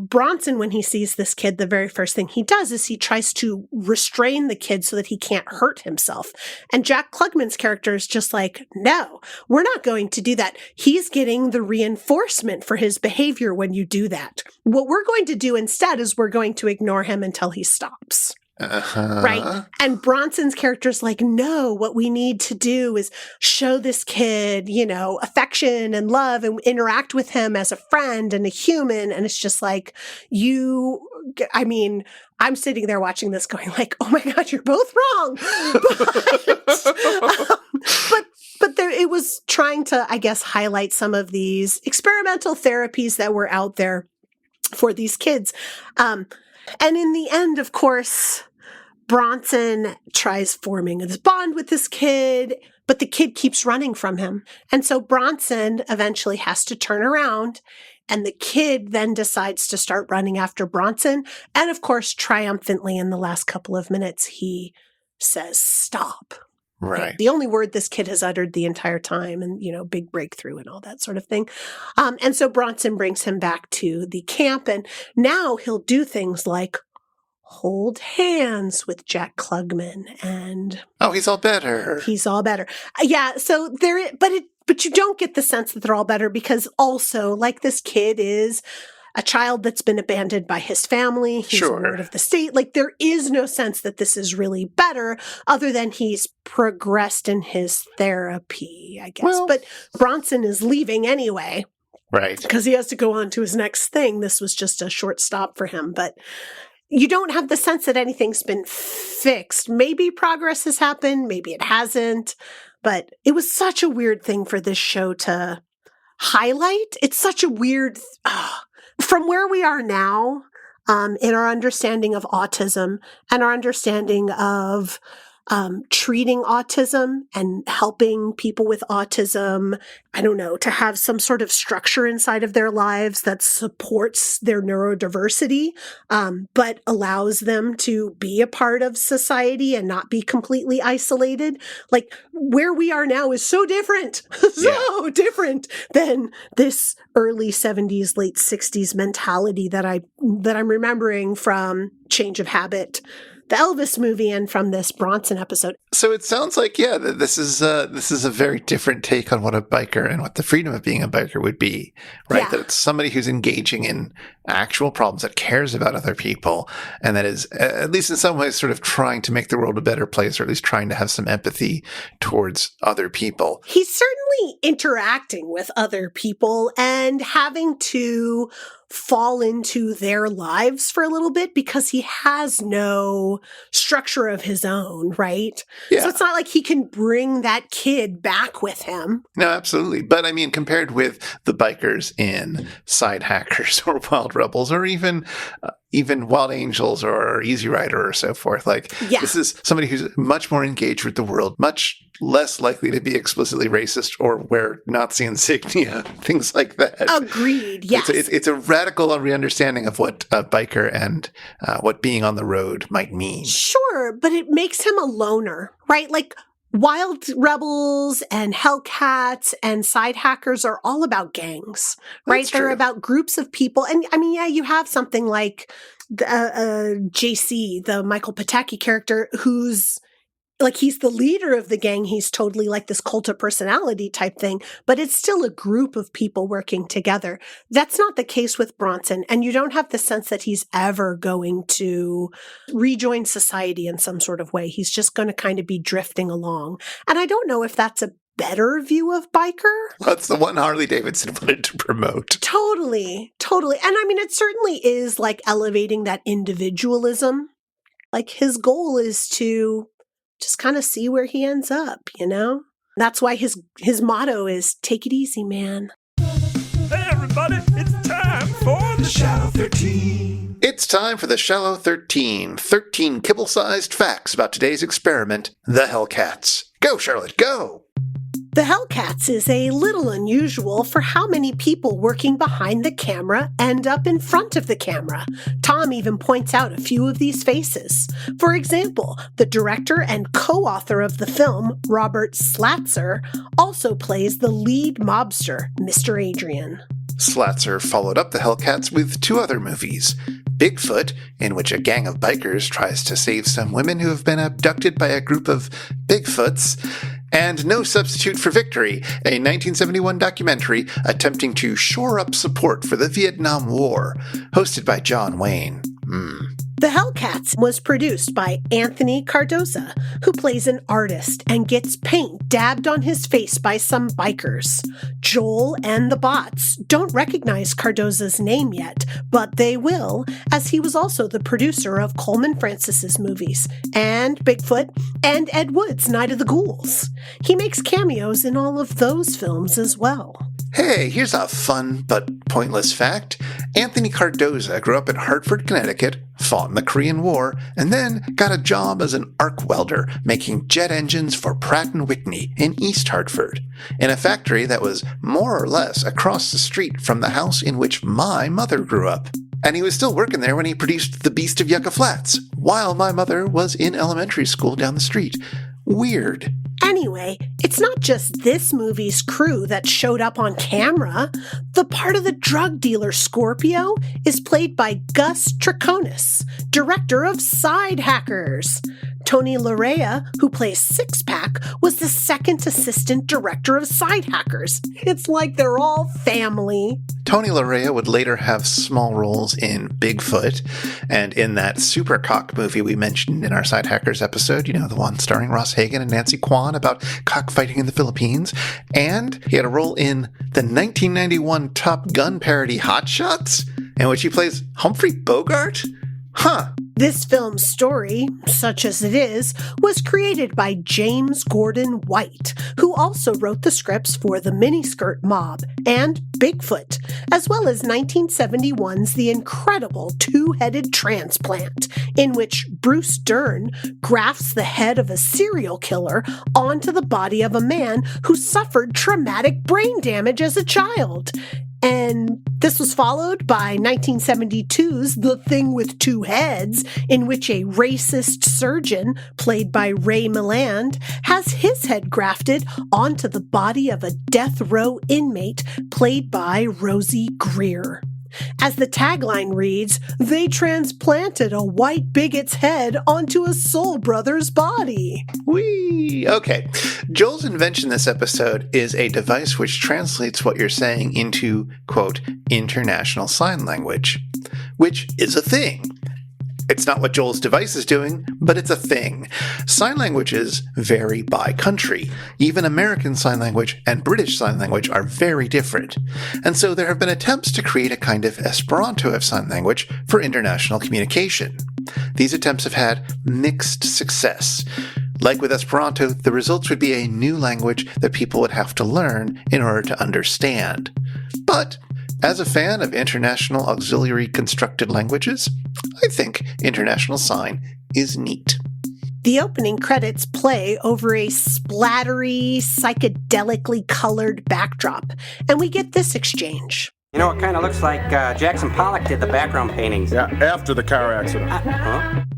Bronson, when he sees this kid, the very first thing he does is he tries to restrain the kid so that he can't hurt himself. And Jack Klugman's character is just like, no, we're not going to do that. He's getting the reinforcement for his behavior when you do that. What we're going to do instead is we're going to ignore him until he stops. Right. And Bronson's character's like, no, what we need to do is show this kid, affection and love and interact with him as a friend and a human. And it's just like, I'm sitting there watching this going like, oh my God, you're both wrong. But it was trying to, I guess, highlight some of these experimental therapies that were out there for these kids. And in the end, of course, Bronson tries forming this bond with this kid, but the kid keeps running from him. And so Bronson eventually has to turn around, and the kid then decides to start running after Bronson. And of course, triumphantly in the last couple of minutes, he says, stop. Right. The only word this kid has uttered the entire time, and, big breakthrough and all that sort of thing. And so Bronson brings him back to the camp, and now he'll do things like hold hands with Jack Klugman, and he's all better. He's all better. Yeah. So but you don't get the sense that they're all better, because also, like, this kid is a child that's been abandoned by his family. He's a ward of the state. Like, there is no sense that this is really better, other than he's progressed in his therapy, I guess. Well, but Bronson is leaving anyway. Right. Because he has to go on to his next thing. This was just a short stop for him. But you don't have the sense that anything's been fixed. Maybe progress has happened. Maybe it hasn't. But it was such a weird thing for this show to highlight. It's such a weird... From where we are now, in our understanding of autism and our understanding of treating autism and helping people with autism, to have some sort of structure inside of their lives that supports their neurodiversity, but allows them to be a part of society and not be completely isolated. Like, where we are now is so different, different than this early 70s, late 60s mentality that I'm remembering from Change of Habit, the Elvis movie, and from this Bronson episode. So it sounds like, this is a very different take on what a biker and what the freedom of being a biker would be, right? Yeah. That it's somebody who's engaging in actual problems, that cares about other people, and that is, at least in some ways, sort of trying to make the world a better place, or at least trying to have some empathy towards other people. He's certainly interacting with other people and having to fall into their lives for a little bit because he has no structure of his own, right? Yeah. So it's not like he can bring that kid back with him. No, absolutely. But I mean, compared with the bikers in Side Hackers or Wild Rebels, or even Wild Angels or Easy Rider or so forth, this is somebody who's much more engaged with the world, much less likely to be explicitly racist or wear Nazi insignia, things like that. Agreed, yes. It's a radical re-understanding of what a biker and what being on the road might mean. Sure, but it makes him a loner, right? Like, Wild Rebels and Hellcats and Side Hackers are all about gangs, right? They're about groups of people. And I mean, you have something like JC, the Michael Pataki character, who's like, he's the leader of the gang. He's totally like this cult of personality type thing, but it's still a group of people working together. That's not the case with Bronson. And you don't have the sense that he's ever going to rejoin society in some sort of way. He's just going to kind of be drifting along. And I don't know if that's a better view of biker. That's the one Harley Davidson wanted to promote. Totally. And I mean, it certainly is like elevating that individualism. Like, his goal is to just kind of see where he ends up, That's why his motto is, take it easy, man. Hey, everybody, it's time for the Shallow 13. It's time for the Shallow 13. 13 kibble-sized facts about today's experiment, the Hellcats. Go, Charlotte, go! The Hellcats is a little unusual for how many people working behind the camera end up in front of the camera. Tom even points out a few of these faces. For example, the director and co-author of the film, Robert Slatzer, also plays the lead mobster, Mr. Adrian. Slatzer followed up the Hellcats with 2 other movies. Bigfoot, in which a gang of bikers tries to save some women who have been abducted by a group of Bigfoots, and No Substitute for Victory, a 1971 documentary attempting to shore up support for the Vietnam War, hosted by John Wayne. The Hellcats was produced by Anthony Cardoza, who plays an artist and gets paint dabbed on his face by some bikers. Joel and the bots don't recognize Cardoza's name yet, but they will, as he was also the producer of Coleman Francis's movies, and Bigfoot, and Ed Wood's Night of the Ghouls. He makes cameos in all of those films as well. Hey, here's a fun but pointless fact. Anthony Cardoza grew up in Hartford, Connecticut, fought in the Korean War, and then got a job as an arc welder making jet engines for Pratt & Whitney in East Hartford, in a factory that was more or less across the street from the house in which my mother grew up. And he was still working there when he produced The Beast of Yucca Flats, while my mother was in elementary school down the street. Weird. Anyway, it's not just this movie's crew that showed up on camera. The part of the drug dealer Scorpio is played by Gus Triconis, director of Side Hackers. Tony Larea, who plays Six Pack, was the second assistant director of Side Hackers. It's like they're all family. Tony Larea would later have small roles in Bigfoot and in that Supercock movie we mentioned in our Side Hackers episode, you know, the one starring Ross Hagen and Nancy Kwan about cockfighting in the Philippines. And he had a role in the 1991 Top Gun parody Hot Shots, in which he plays Humphrey Bogart. This film's story, such as it is, was created by James Gordon White, who also wrote the scripts for The Miniskirt Mob and Bigfoot, as well as 1971's The Incredible Two-Headed Transplant, in which Bruce Dern grafts the head of a serial killer onto the body of a man who suffered traumatic brain damage as a child. And this was followed by 1972's The Thing with Two Heads, in which a racist surgeon, played by Ray Milland, has his head grafted onto the body of a death row inmate, played by Rosie Greer. As the tagline reads, they transplanted a white bigot's head onto a soul brother's body. Whee! Okay. Joel's invention this episode is a device which translates what you're saying into, quote, international sign language, which is a thing. It's not what Joel's device is doing, but it's a thing. Sign languages vary by country. Even American Sign Language and British Sign Language are very different. And so there have been attempts to create a kind of Esperanto of sign language for international communication. These attempts have had mixed success. Like with Esperanto, the results would be a new language that people would have to learn in order to understand. But as a fan of international auxiliary constructed languages, I think International Sign is neat. The opening credits play over a splattery, psychedelically colored backdrop, and we get this exchange. You know, it kind of looks like Jackson Pollock did the background paintings. Yeah, after the car accident.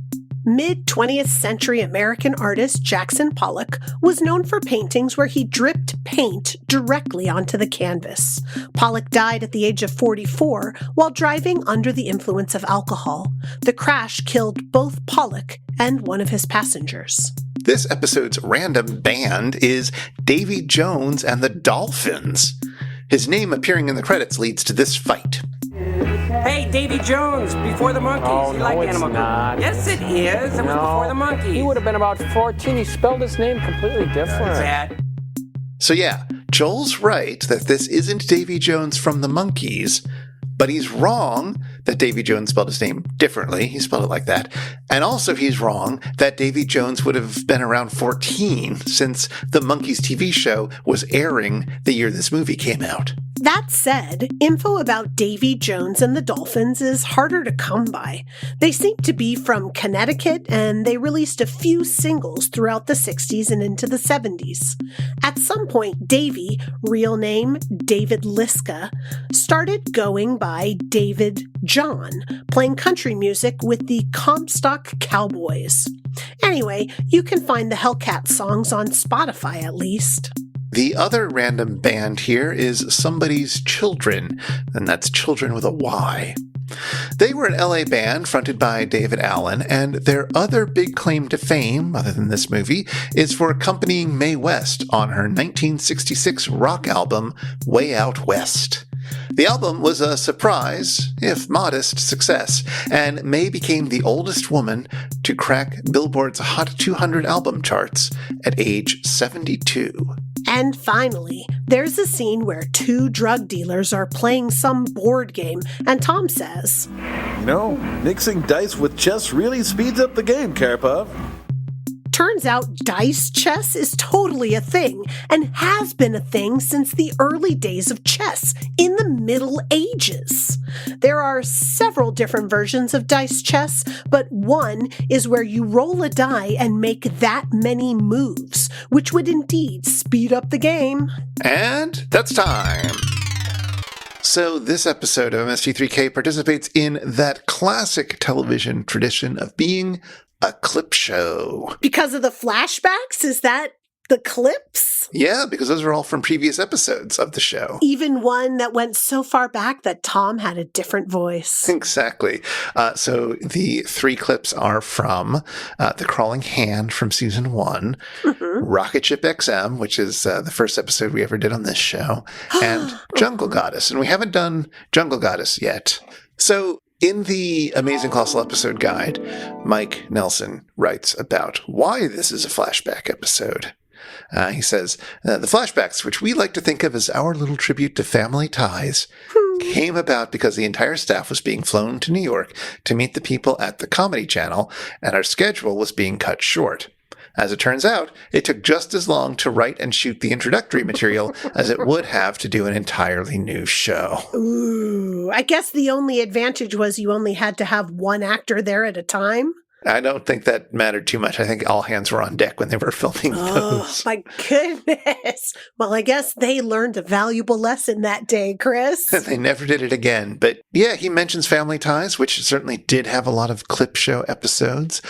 Mid-20th century American artist Jackson Pollock was known for paintings where he dripped paint directly onto the canvas. Pollock died at the age of 44 while driving under the influence of alcohol. The crash killed both Pollock and one of his passengers. This episode's random band is Davy Jones and the Dolphins. His name appearing in the credits leads to this fight. Hey, Davy Jones, Before the Monkeys. Oh, You no, like it's Animal not. Yes, it is. It was Before the Monkeys. He would have been about 14. He spelled his name completely different. Sad. So yeah, Joel's right that this isn't Davy Jones from the Monkees, but he's wrong that Davy Jones spelled his name differently. He spelled it like that. And also he's wrong that Davy Jones would have been around 14 since the Monkees TV show was airing the year this movie came out. That said, info about Davy Jones and the Dolphins is harder to come by. They seem to be from Connecticut, and they released a few singles throughout the 60s and into the 70s. At some point, Davy, real name David Liska, started going by David John, playing country music with the Comstock Cowboys. Anyway, you can find the Hellcats songs on Spotify at least. The other random band here is Somebody's Children, and that's children with a Y. They were an LA band fronted by David Allen, and their other big claim to fame, other than this movie, is for accompanying Mae West on her 1966 rock album, Way Out West. The album was a surprise, if modest, success, and Mae became the oldest woman to crack Billboard's Hot 200 album charts at age 72. And finally, there's a scene where two drug dealers are playing some board game, and Tom says, You know, mixing dice with chess really speeds up the game, Karpov. Turns out dice chess is totally a thing, and has been a thing since the early days of chess in the Middle Ages. There are several different versions of dice chess, but one is where you roll a die and make that many moves, which would indeed speed up the game. And that's time. So this episode of MST3K participates in that classic television tradition of being a clip show. Because of the flashbacks? Is that the clips? Yeah, because those are all from previous episodes of the show. Even one that went so far back that Tom had a different voice. Exactly. So the three clips are from The Crawling Hand from season 1, Rocket Ship XM, which is the first episode we ever did on this show, and Jungle Goddess. And we haven't done Jungle Goddess yet. So in the Amazing Colossal Episode Guide, Mike Nelson writes about why this is a flashback episode. He says, the flashbacks, which we like to think of as our little tribute to family ties, came about because the entire staff was being flown to New York to meet the people at the Comedy Channel, and our schedule was being cut short. As it turns out, it took just as long to write and shoot the introductory material as it would have to do an entirely new show. Ooh, I guess the only advantage was you only had to have one actor there at a time. I don't think that mattered too much. I think all hands were on deck when they were filming those. Oh, my goodness. Well, I guess they learned a valuable lesson that day, Chris. They never did it again. But yeah, he mentions Family Ties, which certainly did have a lot of clip show episodes.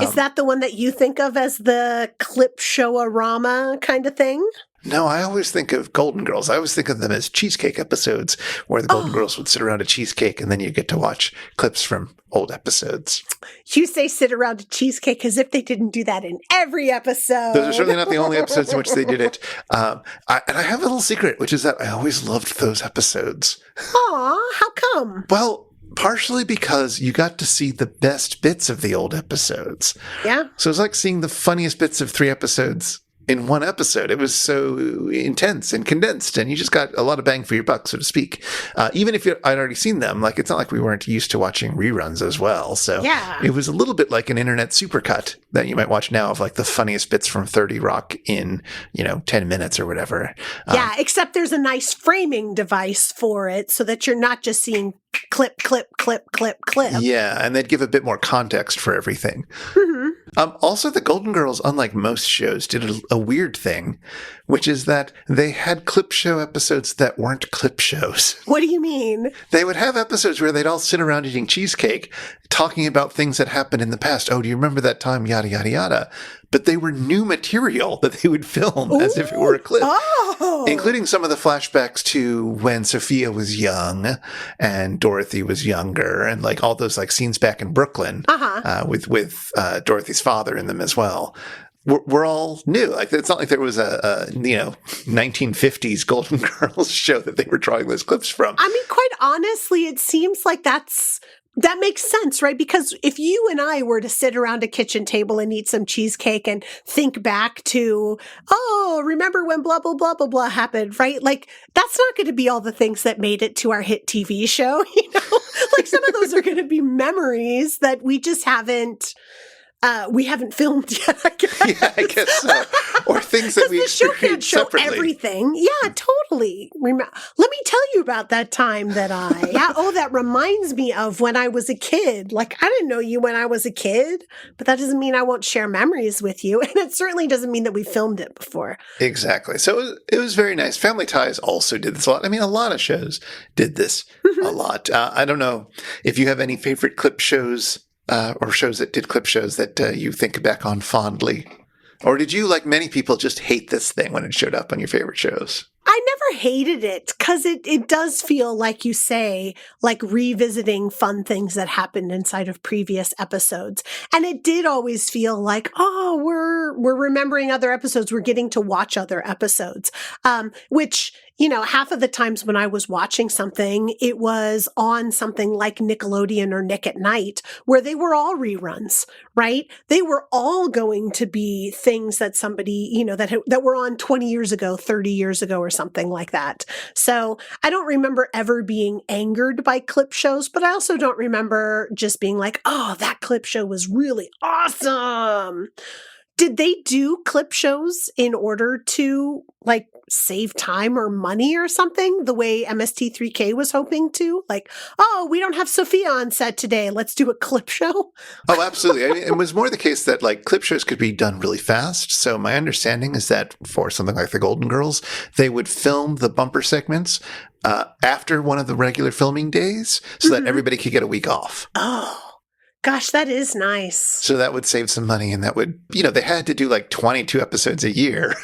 Is that the one that you think of as the clip show-a-rama kind of thing? No, I always think of Golden Girls. I always think of them as cheesecake episodes where the Golden Girls would sit around a cheesecake and then you get to watch clips from old episodes. You say sit around a cheesecake as if they didn't do that in every episode. Those are certainly not the only episodes in which they did it. And I have a little secret, which is that I always loved those episodes. Aw, how come? Well, partially because you got to see the best bits of the old episodes. Yeah. So it's like seeing the funniest bits of 3 episodes in one episode. It was so intense and condensed, and you just got a lot of bang for your buck, so to speak. Even if I'd already seen them, like, it's not like we weren't used to watching reruns as well. So yeah, it was a little bit like an internet supercut that you might watch now of like the funniest bits from 30 Rock in, 10 minutes or whatever. Yeah, except there's a nice framing device for it so that you're not just seeing clip, clip, clip, clip, clip. Yeah, and they'd give a bit more context for everything. Also, the Golden Girls, unlike most shows, did a weird thing, which is that they had clip show episodes that weren't clip shows. What do you mean? They would have episodes where they'd all sit around eating cheesecake, talking about things that happened in the past. Oh, do you remember that time? Yada, yada, yada. But they were new material that they would film as if it were a clip. Including some of the flashbacks to when Sophia was young and Dorothy was younger, and like all those like scenes back in Brooklyn with Dorothy's father in them as well. We're all new. Like, it's not like there was a 1950s Golden Girls show that they were drawing those clips from. I mean, quite honestly, it seems like that makes sense, right? Because if you and I were to sit around a kitchen table and eat some cheesecake and think back to, remember when blah, blah, blah, blah, blah happened, right? Like, that's not going to be all the things that made it to our hit TV show, Like, some of those are going to be memories that we just haven't filmed yet, I guess. Yeah, I guess so. Or things that we experienced separately. Everything. Yeah, totally. Let me tell you about that time that that reminds me of when I was a kid. Like, I didn't know you when I was a kid, but that doesn't mean I won't share memories with you. And it certainly doesn't mean that we filmed it before. Exactly. So it was very nice. Family Ties also did this a lot. I mean, a lot of shows did this a lot. I don't know if you have any favorite clip shows or shows that did clip shows that you think back on fondly. Or did you, like many people, just hate this thing when it showed up on your favorite shows? I never hated it because it does feel, like you say, like revisiting fun things that happened inside of previous episodes. And it did always feel like, oh, we're remembering other episodes. We're getting to watch other episodes, which, you know, half of the times when I was watching something, it was on something like Nickelodeon or Nick at Night, where they were all reruns, right? They were all going to be things that somebody, you know, that were on 20 years ago, 30 years ago, or something like that. So I don't remember ever being angered by clip shows, but I also don't remember just being like, oh, that clip show was really awesome. Did they do clip shows in order to, like, save time or money or something, the way MST3K was hoping to? Like, oh, we don't have Sophia on set today. Let's do a clip show. Oh, absolutely. I mean, it was more the case that, like, clip shows could be done really fast. So my understanding is that for something like the Golden Girls, they would film the bumper segments after one of the regular filming days so that everybody could get a week off. Oh. Gosh, that is nice. So that would save some money, and that would, you know, they had to do like 22 episodes a year.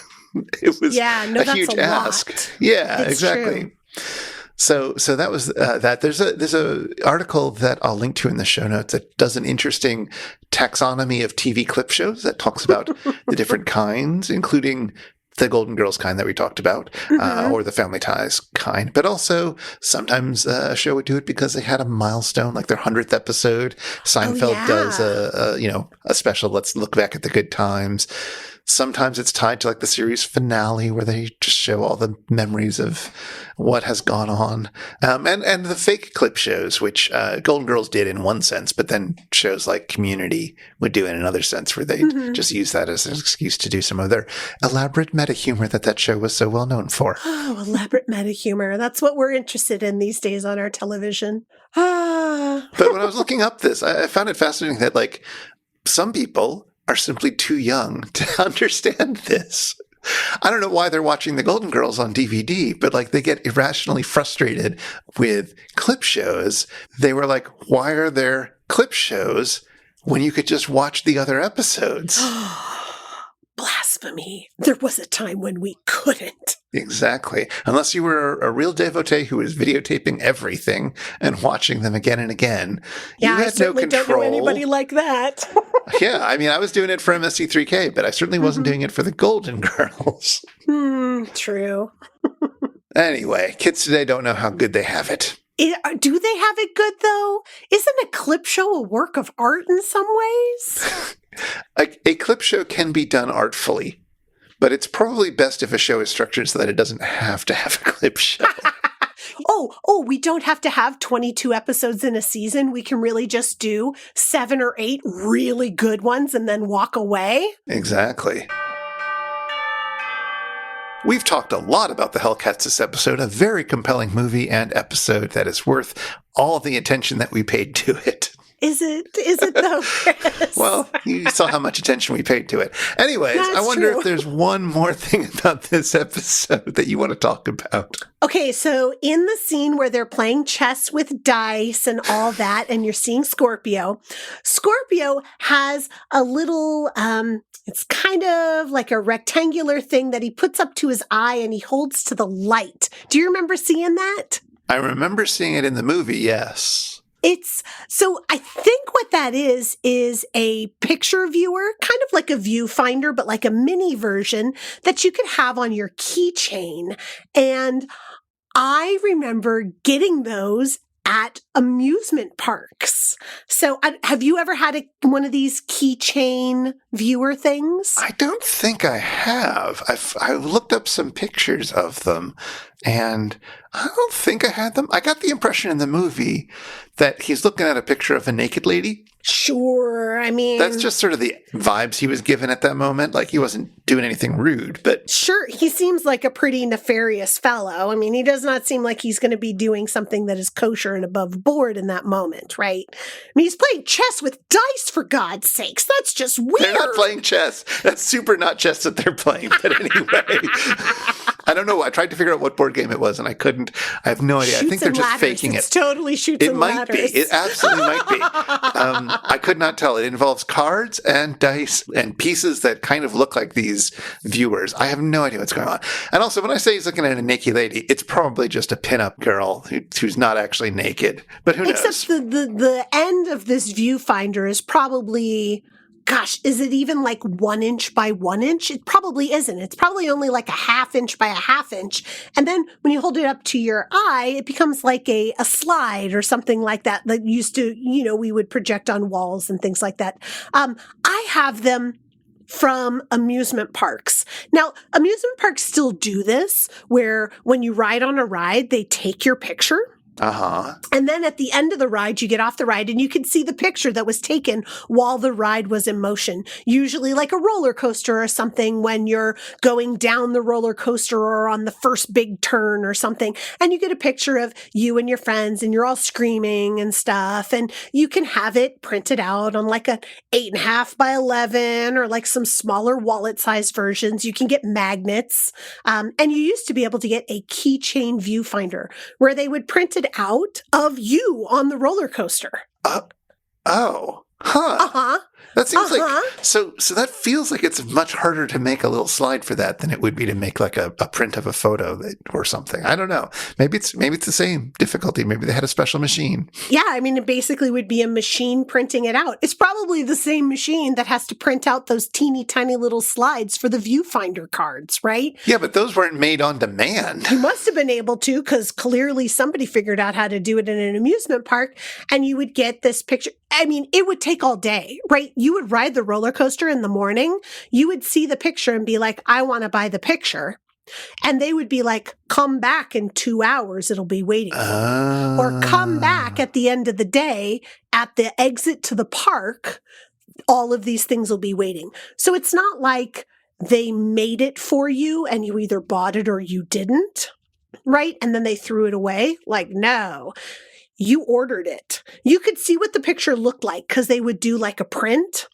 It was a huge ask. Lot. Yeah, It's exactly. True. So that was that. There's a article that I'll link to in the show notes that does an interesting taxonomy of TV clip shows that talks about the different kinds, including the Golden Girls kind that we talked about, or the Family Ties kind. But also, sometimes a show would do it because they had a milestone, like their 100th episode. Seinfeld does a special, let's look back at the good times. Sometimes it's tied to like the series finale where they just show all the memories of what has gone on. And the fake clip shows, which Golden Girls did in one sense, but then shows like Community would do in another sense where they just use that as an excuse to do some of their elaborate meta humor that show was so well known for. Oh, elaborate meta humor. That's what we're interested in these days on our television. But when I was looking up this, I found it fascinating that like some people are simply too young to understand this. I don't know why they're watching the Golden Girls on DVD, but like they get irrationally frustrated with clip shows. They were like, why are there clip shows when you could just watch the other episodes? Blasphemy. There was a time when we couldn't. Exactly. Unless you were a real devotee who was videotaping everything and watching them again and again. Yeah, you had I certainly don't know anybody like that. Yeah, I mean, I was doing it for MST3K, but I certainly wasn't doing it for the Golden Girls. True. Anyway, kids today don't know how good they have it. Do they have it good, though? Isn't a clip show a work of art in some ways? A clip show can be done artfully, but it's probably best if a show is structured so that it doesn't have to have a clip show. Oh, we don't have to have 22 episodes in a season. We can really just do 7 or 8 really good ones and then walk away. Exactly. We've talked a lot about the Hellcats this episode, a very compelling movie and episode that is worth all of the attention that we paid to it. Is it though, Chris? Well, you saw how much attention we paid to it. Anyways, That's I wonder true. if there's one more thing about this episode that you want to talk about. Okay, so in the scene where they're playing chess with dice and all that, and you're seeing Scorpio has a little, it's kind of like a rectangular thing that he puts up to his eye and he holds to the light. Do you remember seeing that? I remember seeing it in the movie, yes. So I think what that is a picture viewer, kind of like a viewfinder, but like a mini version that you could have on your keychain. And I remember getting those at amusement parks. So have you ever had one of these keychain viewer things? I don't think I have. I've looked up some pictures of them, and I don't think I had them. I got the impression in the movie that he's looking at a picture of a naked lady. Sure, I mean... That's just sort of the vibes he was given at that moment. Like, he wasn't doing anything rude, but... Sure, he seems like a pretty nefarious fellow. I mean, he does not seem like he's going to be doing something that is kosher and above board in that moment, right? I mean, he's playing chess with dice, for God's sakes. That's just weird. They're not playing chess. That's super not chess that they're playing. But anyway... I don't know. I tried to figure out what board game it was, and I couldn't. I have no idea. I think they're just faking It's it. totally shoots and ladders. It might be. It absolutely might be. I could not tell. It involves cards and dice and pieces that kind of look like these viewers. I have no idea what's going on. And also, when I say he's looking at a naked lady, it's probably just a pinup girl who's not actually naked. But who knows? Except the end of this viewfinder is probably... Gosh, is it even like 1 inch by 1 inch? It probably isn't. It's probably only like a ½ inch by a ½ inch. And then when you hold it up to your eye, it becomes like a slide or something like that used to, we would project on walls and things like that. I have them from amusement parks. Now, amusement parks still do this, where when you ride on a ride, they take your picture. Uh-huh. And then at the end of the ride, you get off the ride and you can see the picture that was taken while the ride was in motion. Usually like a roller coaster or something when you're going down the roller coaster or on the first big turn or something. And you get a picture of you and your friends and you're all screaming and stuff. And you can have it printed out on like a 8.5 by 11 or like some smaller wallet sized versions. You can get magnets. And you used to be able to get a keychain viewfinder where they would print it out of you on the roller coaster. That seems like so that feels like it's much harder to make a little slide for that than it would be to make like a print of a photo or something. I don't know. Maybe it's the same difficulty. Maybe they had a special machine. Yeah, I mean, it basically would be a machine printing it out. It's probably the same machine that has to print out those teeny tiny little slides for the viewfinder cards, right? Yeah, but those weren't made on demand. You must have been able to, because clearly somebody figured out how to do it in an amusement park, and you would get this picture. I mean, it would take all day, right? You would ride the roller coaster in the morning. You would see the picture and be like, I want to buy the picture. And they would be like, come back in 2 hours. It'll be waiting for you. Or come back at the end of the day at the exit to the park. All of these things will be waiting. So it's not like they made it for you and you either bought it or you didn't, right? And then they threw it away. Like, no. You ordered it. You could see what the picture looked like because they would do like a print.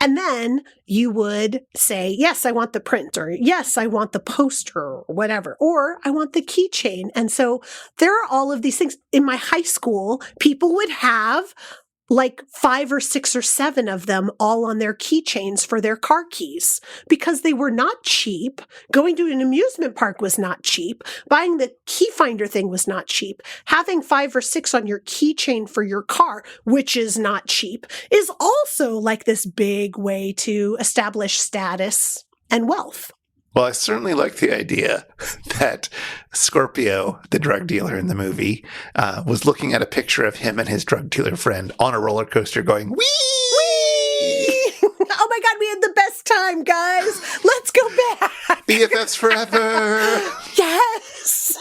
And then you would say, yes, I want the print, or yes, I want the poster, or whatever, or I want the keychain. And so there are all of these things. In my high school, people would have like 5 or 6 or 7 of them all on their keychains for their car keys because they were not cheap. Going to an amusement park was not cheap. Buying the key finder thing was not cheap. Having 5 or 6 on your keychain for your car, which is not cheap, is also like this big way to establish status and wealth. Well, I certainly like the idea that Scorpio, the drug dealer in the movie, was looking at a picture of him and his drug dealer friend on a roller coaster going, wee! Wee! Oh my God, we had the best time, guys. Let's go back. BFFs forever. Yes.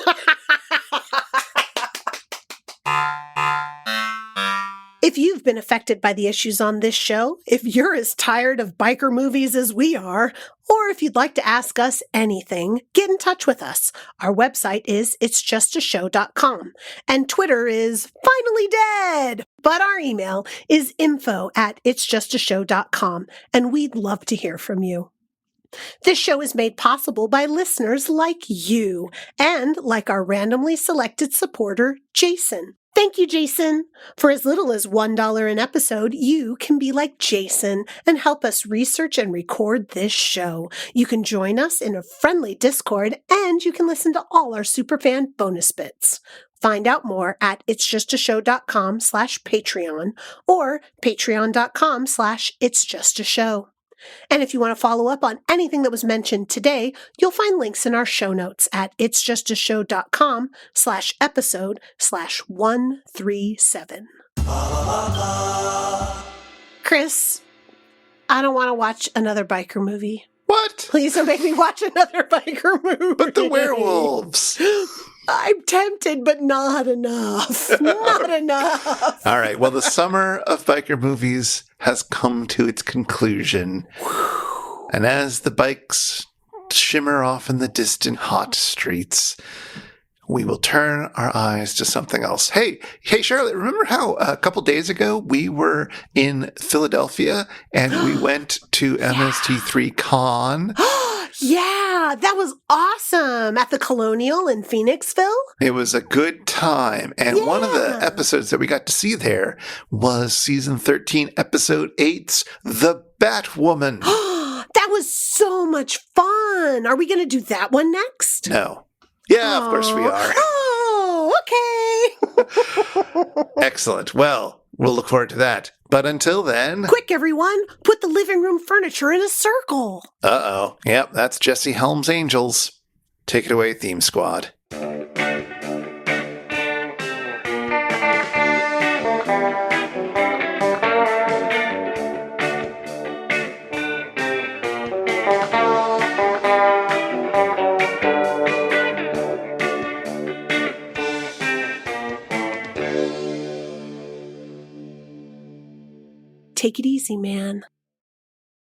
If you've been affected by the issues on this show, if you're as tired of biker movies as we are, or if you'd like to ask us anything, get in touch with us. Our website is itsjustashow.com, and Twitter is finally dead. But our email is info@itsjustashow.com, and we'd love to hear from you. This show is made possible by listeners like you, and like our randomly selected supporter, Jason. Thank you, Jason. For as little as $1 an episode, you can be like Jason and help us research and record this show. You can join us in a friendly Discord, and you can listen to all our superfan bonus bits. Find out more at itsjustashow.com/Patreon or patreon.com/itsjustashow. And if you want to follow up on anything that was mentioned today, you'll find links in our show notes at itsjustashow.com/episode/137. Chris, I don't want to watch another biker movie. What? Please don't make me watch another biker movie. But the werewolves. I'm tempted, but not enough. Not enough. All right. Well, the summer of biker movies has come to its conclusion. And as the bikes shimmer off in the distant hot streets, we will turn our eyes to something else. Hey, Charlotte, remember how a couple days ago we were in Philadelphia and we went to MST3 Con? Yeah, that was awesome at the Colonial in Phoenixville. It was a good time. And one of the Yeah. episodes that we got to see there was season 13, episode 8's The Batwoman. That was so much fun. Are we going to do that one next? No. Yeah, of course we are. Oh, okay. Excellent. Well, we'll look forward to that. But until then... Quick, everyone. Put the living room furniture in a circle. Uh-oh. Yep, that's Jesse Helm's Angels. Take it away, Theme Squad. Take it easy, man.